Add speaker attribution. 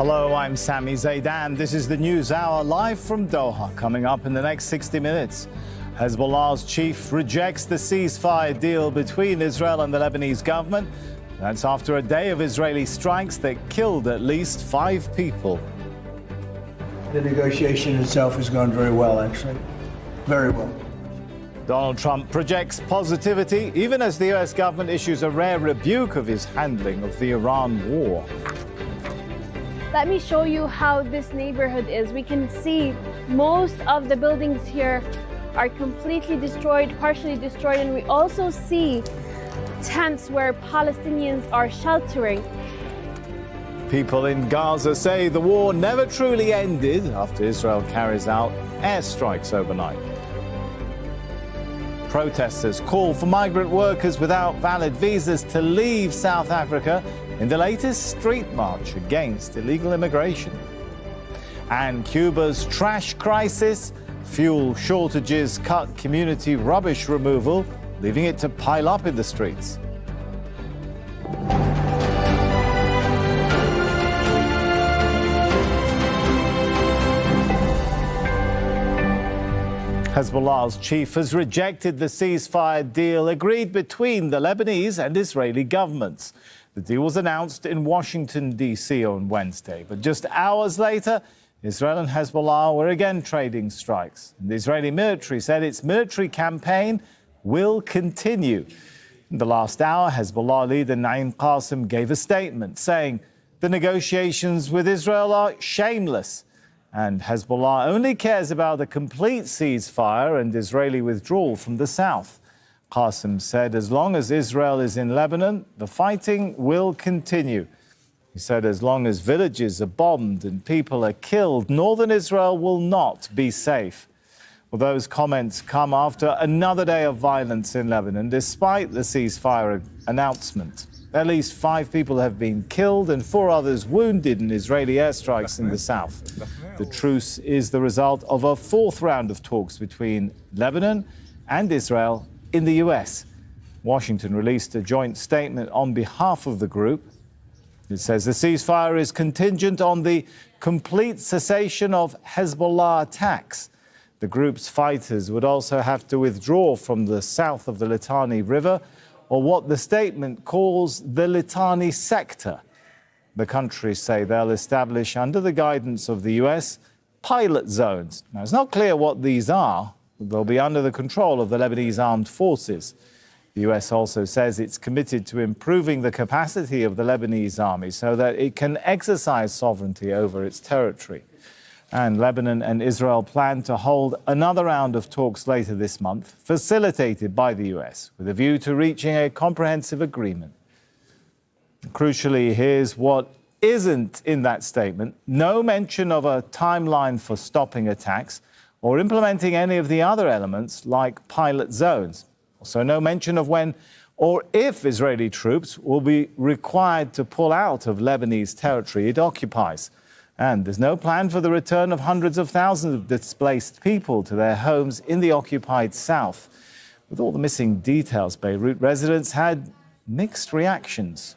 Speaker 1: Hello, I'm Sami Zaidan. This is the Newshour live from Doha. Coming up in the next 60 minutes, Hezbollah's chief rejects the ceasefire deal between Israel and the Lebanese government. That's after a day of Israeli strikes that killed at least 5 people.
Speaker 2: The negotiation itself has gone very well, actually. Very well.
Speaker 1: Donald Trump projects positivity, even as the US government issues a rare rebuke of his handling of the Iran war.
Speaker 3: Let me show you how this neighborhood is. We can see most of the buildings here are completely destroyed, partially destroyed, and we also see tents where Palestinians are sheltering.
Speaker 1: People in Gaza say the war never truly ended after Israel carries out airstrikes overnight. Protesters call for migrant workers without valid visas to leave South Africa in the latest street march against illegal immigration. And Cuba's trash crisis, fuel shortages cut community rubbish removal, leaving it to pile up in the streets. Hezbollah's chief has rejected the ceasefire deal agreed between the Lebanese and Israeli governments. The deal was announced in Washington, D.C. on Wednesday, but just hours later, Israel and Hezbollah were again trading strikes. The Israeli military said its military campaign will continue. In the last hour, Hezbollah leader Naim Qassem gave a statement saying the negotiations with Israel are shameless, and Hezbollah only cares about a complete ceasefire and Israeli withdrawal from the south. Qassem said as long as Israel is in Lebanon, the fighting will continue. He said as long as villages are bombed and people are killed, northern Israel will not be safe. Well, those comments come after another day of violence in Lebanon, despite the ceasefire announcement. At least 5 people have been killed and 4 others wounded in Israeli airstrikes in the south. The truce is the result of a 4th round of talks between Lebanon and Israel in the US. Washington released a joint statement on behalf of the group. It says the ceasefire is contingent on the complete cessation of Hezbollah attacks. The group's fighters would also have to withdraw from the south of the Litani River, or what the statement calls the Litani sector. The countries say they'll establish, under the guidance of the US, pilot zones. Now, it's not clear what these are, but they'll be under the control of the Lebanese armed forces. The US also says it's committed to improving the capacity of the Lebanese army so that it can exercise sovereignty over its territory. And Lebanon and Israel plan to hold another round of talks later this month, facilitated by the US, with a view to reaching a comprehensive agreement. Crucially, here's what isn't in that statement: no mention of a timeline for stopping attacks or implementing any of the other elements like pilot zones. Also, no mention of when or if Israeli troops will be required to pull out of Lebanese territory it occupies. And there's no plan for the return of hundreds of thousands of displaced people to their homes in the occupied south. With all the missing details, Beirut residents had mixed reactions.